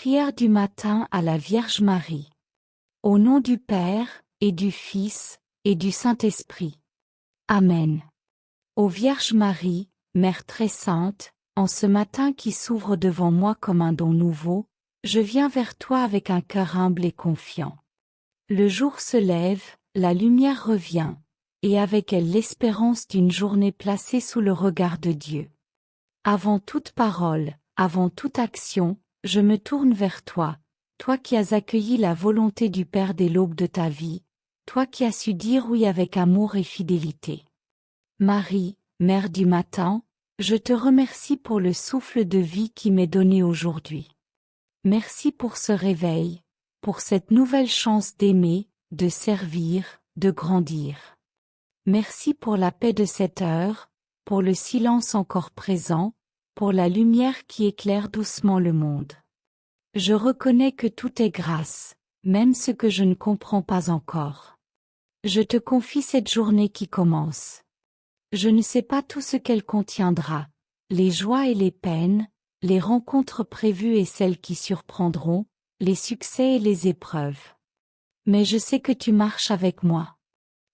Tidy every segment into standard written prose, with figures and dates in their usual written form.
Prière du matin à la Vierge Marie. Au nom du Père, et du Fils, et du Saint-Esprit. Amen. Ô Vierge Marie, Mère très sainte, en ce matin qui s'ouvre devant moi comme un don nouveau, je viens vers toi avec un cœur humble et confiant. Le jour se lève, la lumière revient, et avec elle l'espérance d'une journée placée sous le regard de Dieu. Avant toute parole, avant toute action, je me tourne vers toi, toi qui as accueilli la volonté du Père dès l'aube de ta vie, toi qui as su dire oui avec amour et fidélité. Marie, Mère du matin, je te remercie pour le souffle de vie qui m'est donné aujourd'hui. Merci pour ce réveil, pour cette nouvelle chance d'aimer, de servir, de grandir. Merci pour la paix de cette heure, pour le silence encore présent, pour la lumière qui éclaire doucement le monde. Je reconnais que tout est grâce, même ce que je ne comprends pas encore. Je te confie cette journée qui commence. Je ne sais pas tout ce qu'elle contiendra, les joies et les peines, les rencontres prévues et celles qui surprendront, les succès et les épreuves. Mais je sais que tu marches avec moi.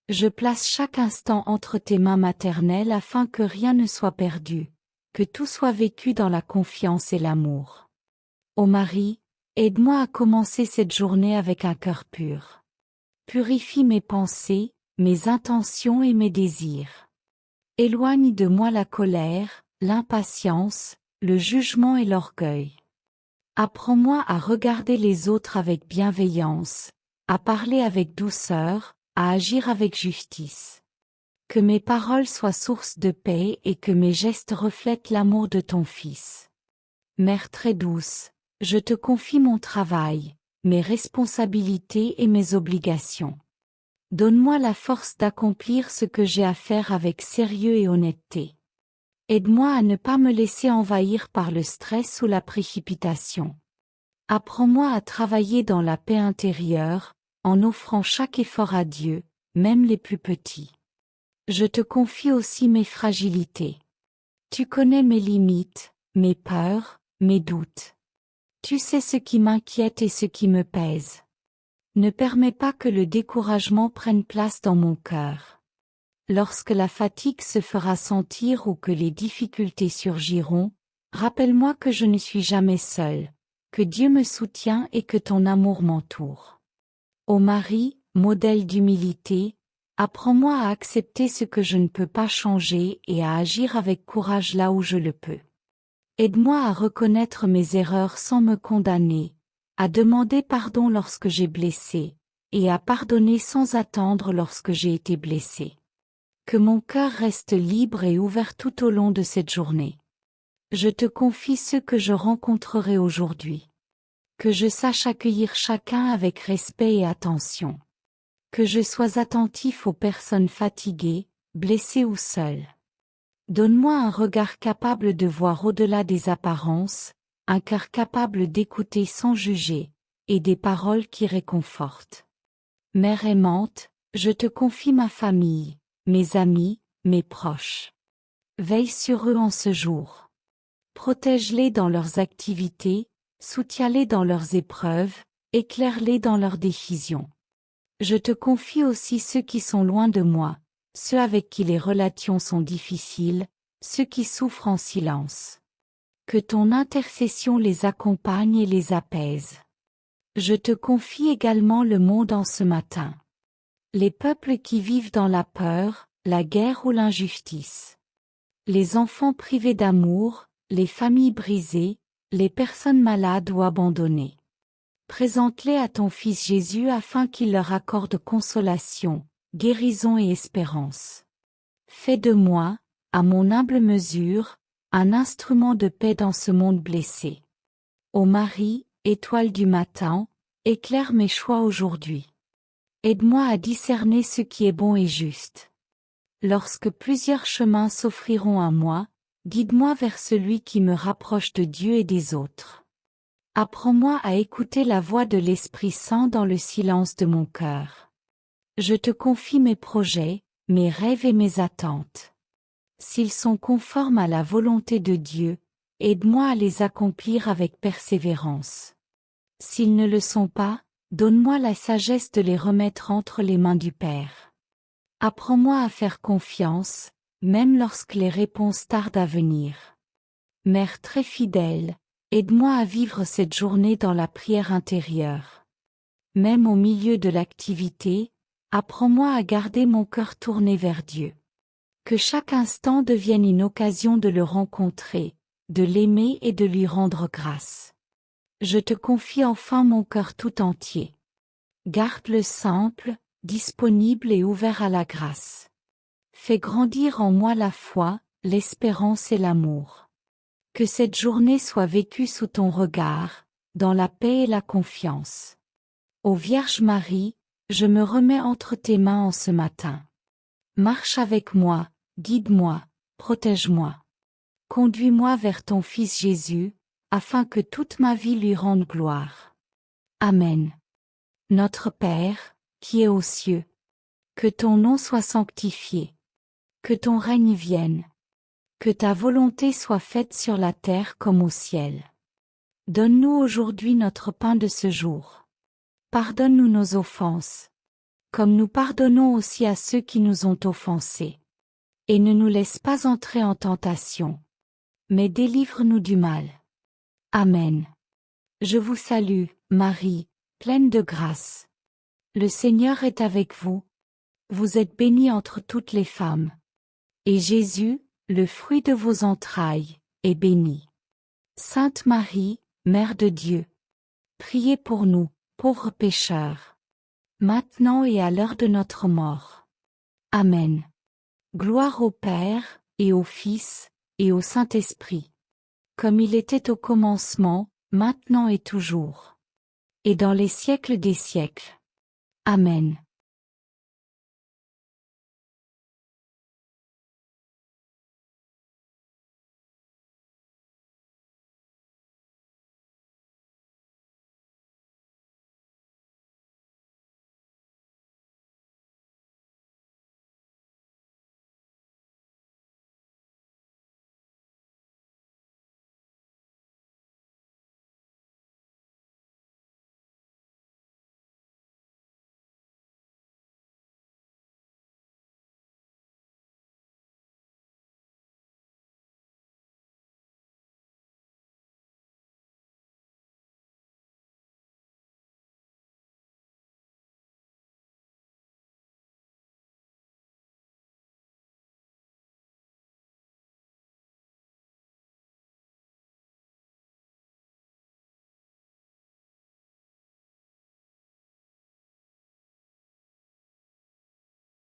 Je place chaque instant entre tes mains maternelles afin que rien ne soit perdu, que tout soit vécu dans la confiance et l'amour. Ô Marie, aide-moi à commencer cette journée avec un cœur pur. Purifie mes pensées, mes intentions et mes désirs. Éloigne de moi la colère, l'impatience, le jugement et l'orgueil. Apprends-moi à regarder les autres avec bienveillance, à parler avec douceur, à agir avec justice. Que mes paroles soient source de paix et que mes gestes reflètent l'amour de ton Fils. Mère très douce, je te confie mon travail, mes responsabilités et mes obligations. Donne-moi la force d'accomplir ce que j'ai à faire avec sérieux et honnêteté. Aide-moi à ne pas me laisser envahir par le stress ou la précipitation. Apprends-moi à travailler dans la paix intérieure, en offrant chaque effort à Dieu, même les plus petits. Je te confie aussi mes fragilités. Tu connais mes limites, mes peurs, mes doutes. Tu sais ce qui m'inquiète et ce qui me pèse. Ne permets pas que le découragement prenne place dans mon cœur. Lorsque la fatigue se fera sentir ou que les difficultés surgiront, rappelle-moi que je ne suis jamais seule, que Dieu me soutient et que ton amour m'entoure. Ô Marie, modèle d'humilité, apprends-moi à accepter ce que je ne peux pas changer et à agir avec courage là où je le peux. Aide-moi à reconnaître mes erreurs sans me condamner, à demander pardon lorsque j'ai blessé, et à pardonner sans attendre lorsque j'ai été blessé. Que mon cœur reste libre et ouvert tout au long de cette journée. Je te confie ceux que je rencontrerai aujourd'hui. Que je sache accueillir chacun avec respect et attention. Que je sois attentif aux personnes fatiguées, blessées ou seules. Donne-moi un regard capable de voir au-delà des apparences, un cœur capable d'écouter sans juger, et des paroles qui réconfortent. Mère aimante, je te confie ma famille, mes amis, mes proches. Veille sur eux en ce jour. Protège-les dans leurs activités, soutiens-les dans leurs épreuves, éclaire-les dans leurs décisions. Je te confie aussi ceux qui sont loin de moi, ceux avec qui les relations sont difficiles, ceux qui souffrent en silence. Que ton intercession les accompagne et les apaise. Je te confie également le monde en ce matin. Les peuples qui vivent dans la peur, la guerre ou l'injustice. Les enfants privés d'amour, les familles brisées, les personnes malades ou abandonnées. Présente-les à ton Fils Jésus afin qu'il leur accorde consolation, guérison et espérance. Fais de moi, à mon humble mesure, un instrument de paix dans ce monde blessé. Ô Marie, étoile du matin, éclaire mes choix aujourd'hui. Aide-moi à discerner ce qui est bon et juste. Lorsque plusieurs chemins s'offriront à moi, guide-moi vers celui qui me rapproche de Dieu et des autres. Apprends-moi à écouter la voix de l'Esprit Saint dans le silence de mon cœur. Je te confie mes projets, mes rêves et mes attentes. S'ils sont conformes à la volonté de Dieu, aide-moi à les accomplir avec persévérance. S'ils ne le sont pas, donne-moi la sagesse de les remettre entre les mains du Père. Apprends-moi à faire confiance, même lorsque les réponses tardent à venir. Mère très fidèle, aide-moi à vivre cette journée dans la prière intérieure. Même au milieu de l'activité, apprends-moi à garder mon cœur tourné vers Dieu. Que chaque instant devienne une occasion de le rencontrer, de l'aimer et de lui rendre grâce. Je te confie enfin mon cœur tout entier. Garde-le simple, disponible et ouvert à la grâce. Fais grandir en moi la foi, l'espérance et l'amour. Que cette journée soit vécue sous ton regard, dans la paix et la confiance. Ô Vierge Marie, je me remets entre tes mains en ce matin. Marche avec moi, guide-moi, protège-moi. Conduis-moi vers ton Fils Jésus, afin que toute ma vie lui rende gloire. Amen. Notre Père, qui es aux cieux, que ton nom soit sanctifié. Que ton règne vienne. Que ta volonté soit faite sur la terre comme au ciel. Donne-nous aujourd'hui notre pain de ce jour. Pardonne-nous nos offenses, comme nous pardonnons aussi à ceux qui nous ont offensés. Et ne nous laisse pas entrer en tentation, mais délivre-nous du mal. Amen. Je vous salue, Marie, pleine de grâce. Le Seigneur est avec vous. Vous êtes bénie entre toutes les femmes. Et Jésus, le fruit de vos entrailles, est béni. Sainte Marie, Mère de Dieu, priez pour nous, pauvres pécheurs, maintenant et à l'heure de notre mort. Amen. Gloire au Père, et au Fils, et au Saint-Esprit, comme il était au commencement, maintenant et toujours, et dans les siècles des siècles. Amen.